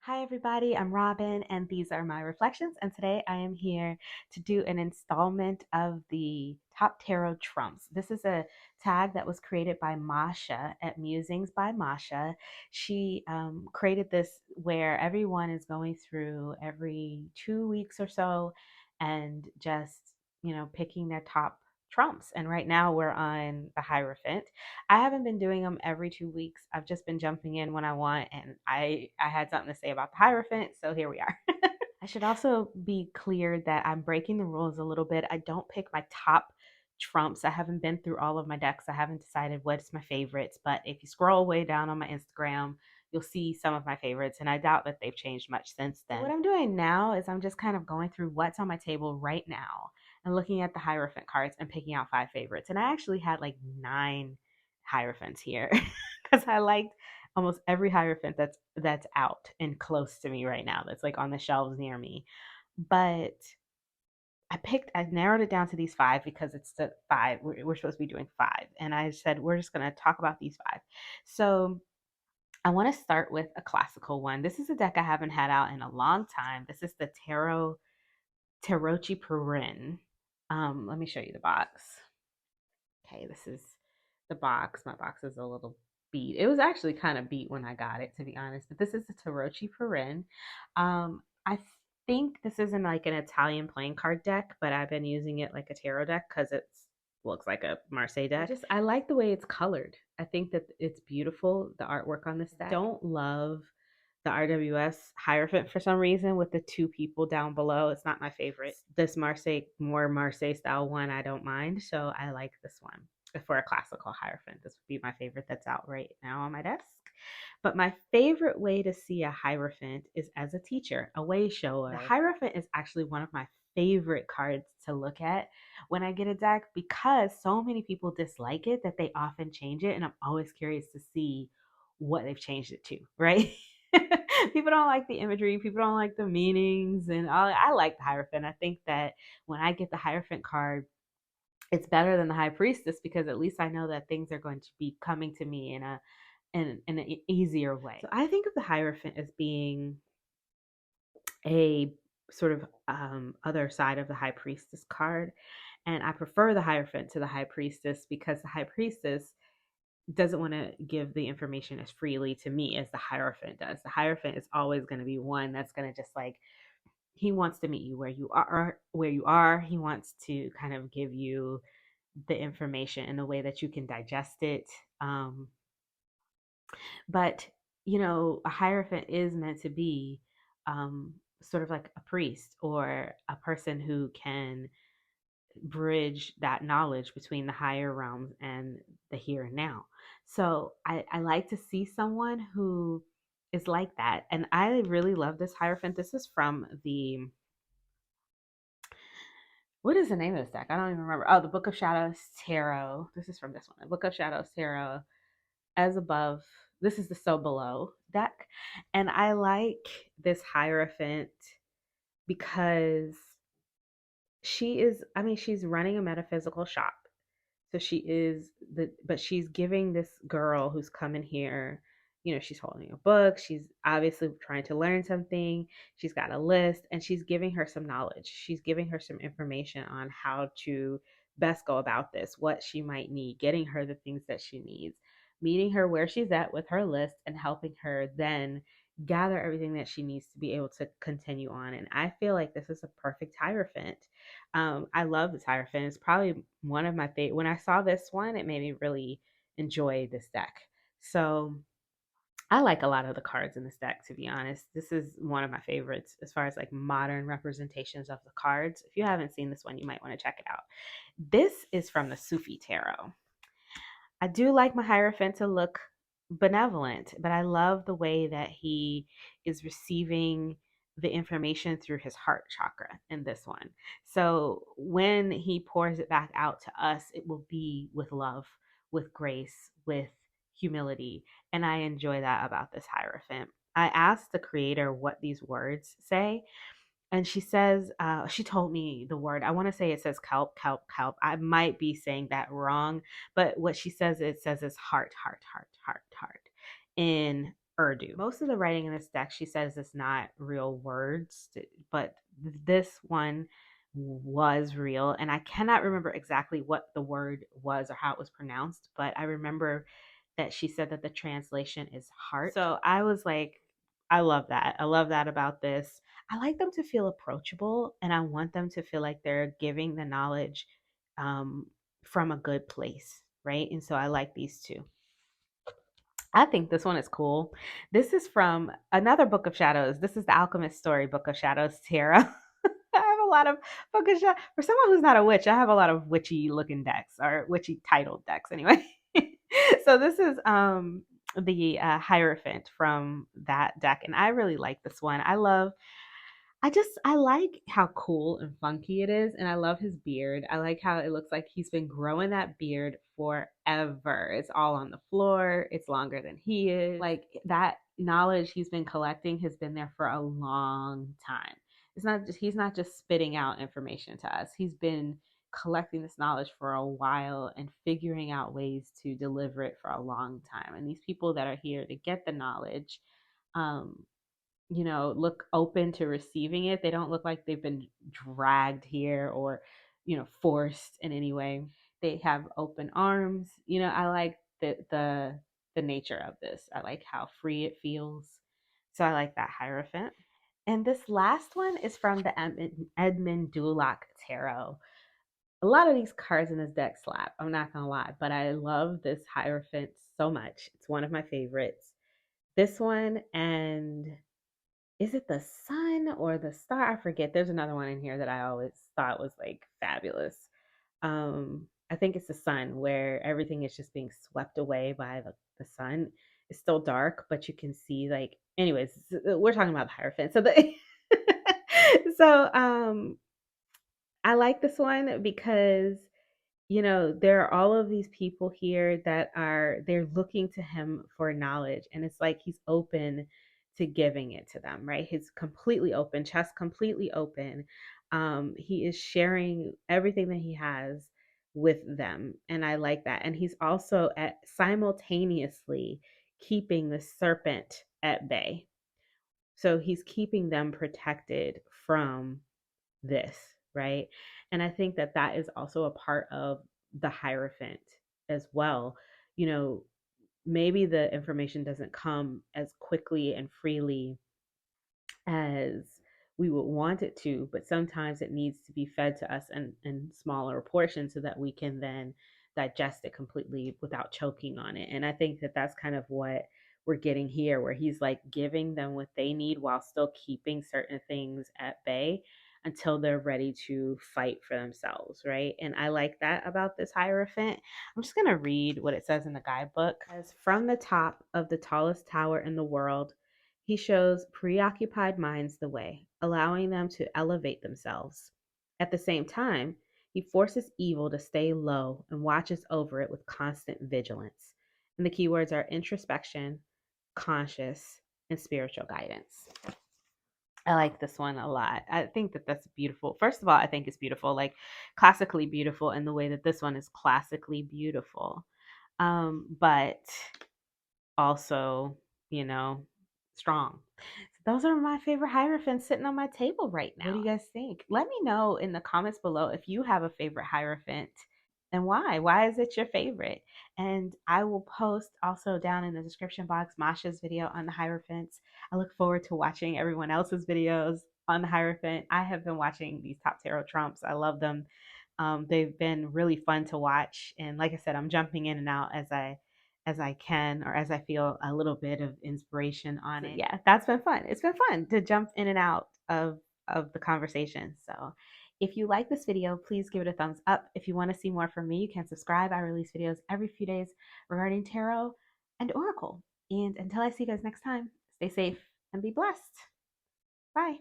Hi, everybody. I'm Robin, and these are my reflections. And today I am here to do an installment of the Top Tarot Trumps. This is a tag that was created by Masha at Musings by Masha. She created this where everyone is going through every 2 weeks or so and just, picking their top trumps. And right now we're on the Hierophant. I haven't been doing them every 2 weeks. I've just been jumping in when I want, and I had something to say about the Hierophant, so here we are. I should also be clear that I'm breaking the rules a little bit. I don't pick my top trumps. I haven't been through all of my decks. I haven't decided what's my favorites, but if you scroll way down on my Instagram, you'll see some of my favorites, and I doubt that they've changed much since then. What I'm doing now is I'm just kind of going through what's on my table right now and looking at the Hierophant cards and picking out 5 favorites. And I actually had like 9 Hierophants here because I liked almost every Hierophant that's out and close to me right now, that's like on the shelves near me. But I narrowed it down to these 5 because it's the 5. We're supposed to be doing 5. And I said, we're just going to talk about these 5. So I want to start with a classical one. This is a deck I haven't had out in a long time. This is the Tarocchi Perin. Let me show you the box. Okay, this is the box. My box is a little beat. It was actually kind of beat when I got it, to be honest. But this is the Tarocchi Perin. I think this isn't like an Italian playing card deck, but I've been using it like a tarot deck because it looks like a Marseille deck. I like the way it's colored. I think that it's beautiful, the artwork on this deck. Don't love the RWS Hierophant for some reason with the 2 people down below. It's not my favorite. This more Marseille style one, I don't mind. So I like this one for a classical Hierophant. This would be my favorite that's out right now on my desk. But my favorite way to see a Hierophant is as a teacher, a way shower. The Hierophant is actually one of my favorite cards to look at when I get a deck because so many people dislike it that they often change it. And I'm always curious to see what they've changed it to, right? People don't like the imagery, people don't like the meanings, and I like the Hierophant. I think that when I get the Hierophant card, it's better than the High Priestess because at least I know that things are going to be coming to me in an easier way. So I think of the Hierophant as being a sort of other side of the High Priestess card, and I prefer the Hierophant to the High Priestess because the High Priestess doesn't want to give the information as freely to me as the Hierophant does. The Hierophant is always going to be one that's going to just like, he wants to meet you where you are. He wants to kind of give you the information in a way that you can digest it. But a Hierophant is meant to be sort of like a priest or a person who can bridge that knowledge between the higher realms and the here and now. So I like to see someone who is like that. And I really love this Hierophant. This is from what is the name of this deck? I don't even remember. Oh, the Book of Shadows Tarot. This is from this one. The Book of Shadows Tarot. As above, this is the So Below deck. And I like this Hierophant because she's running a metaphysical shop. So but she's giving this girl who's coming here, she's holding a book. She's obviously trying to learn something. She's got a list and she's giving her some knowledge. She's giving her some information on how to best go about this, what she might need, getting her the things that she needs, meeting her where she's at with her list and helping her then gather everything that she needs to be able to continue on. And I feel like this is a perfect Hierophant. I love this Hierophant. It's probably one of my favorite. When I saw this one, it made me really enjoy this deck. So I like a lot of the cards in this deck, to be honest. This is one of my favorites as far as like modern representations of the cards. If you haven't seen this one, you might want to check it out. This is from the Sufi Tarot. I do like my Hierophant to look benevolent, but I love the way that he is receiving the information through his heart chakra in this one. So when he pours it back out to us, it will be with love, with grace, with humility. And I enjoy that about this Hierophant. I asked the creator what these words say, and she says, she told me the word. I want to say it says kelp, kelp, kelp. I might be saying that wrong, but what she says, it says is heart, heart, heart, heart, heart in Urdu. Most of the writing in this deck, she says, is not real words, but this one was real. And I cannot remember exactly what the word was or how it was pronounced, but I remember that she said that the translation is heart. So I was like, I love that. I love that about this. I like them to feel approachable, and I want them to feel like they're giving the knowledge um, from a good place, right? And so I like these two. I think this one is cool. This is from another Book of Shadows. This is the Alchemist Story Book of Shadows Tarot. I have a lot of Book of Shadows. For someone who's not a witch, I have a lot of witchy looking decks, or witchy titled decks anyway. So this is the Hierophant from that deck, and I really like this one. I like how cool and funky it is, and I love his beard. I like how it looks like he's been growing that beard forever. It's all on the floor. It's longer than he is. Like, that knowledge he's been collecting has been there for a long time. He's not just spitting out information to us. He's been collecting this knowledge for a while and figuring out ways to deliver it for a long time. And these people that are here to get the knowledge, um, look open to receiving it. They don't look like they've been dragged here or, forced in any way. They have open arms. I like the nature of this. I like how free it feels. So I like that Hierophant. And this last one is from the Edmund Dulac Tarot. A lot of these cards in this deck slap. I'm not gonna lie, but I love this Hierophant so much. It's one of my favorites. This one, and is it the sun or the star? I forget. There's another one in here that I always thought was like fabulous. I think it's the sun, where everything is just being swept away by the sun. It's still dark, but you can see, like, anyways, we're talking about the Hierophant. So I like this one because there are all of these people here that they're looking to him for knowledge, and it's like he's open to giving it to them, right? He's completely open, chest completely open. He is sharing everything that he has with them, and I like that. And he's also simultaneously keeping the serpent at bay. So he's keeping them protected from this, right? And I think that that is also a part of the Hierophant as well. You know, maybe the information doesn't come as quickly and freely as we would want it to, but sometimes it needs to be fed to us in smaller portions so that we can then digest it completely without choking on it. And I think that that's kind of what we're getting here, where he's like giving them what they need while still keeping certain things at bay until they're ready to fight for themselves, right? And I like that about this Hierophant. I'm just going to read what it says in the guidebook. As from the top of the tallest tower in the world, he shows preoccupied minds the way, allowing them to elevate themselves. At the same time, he forces evil to stay low and watches over it with constant vigilance. And the keywords are introspection, conscious, and spiritual guidance. I like this one a lot. I think that that's beautiful. First of all, I think it's beautiful, like classically beautiful in the way that this one is classically beautiful. But also, you know, strong. So those are my favorite Hierophants sitting on my table right now. What do you guys think? Let me know in the comments below if you have a favorite Hierophant and why. Why is it your favorite? And I will post also down in the description box Masha's video on the Hierophants. I look forward to watching everyone else's videos on the Hierophant. I have been watching these top tarot trumps. I love them. They've been really fun to watch. And like I said, I'm jumping in and out as I can, or as I feel a little bit of inspiration on it. Yeah, that's been fun. It's been fun to jump in and out of the conversation. So if you like this video, please give it a thumbs up. If you want to see more from me, you can subscribe. I release videos every few days regarding tarot and oracle. And until I see you guys next time, stay safe and be blessed. Bye.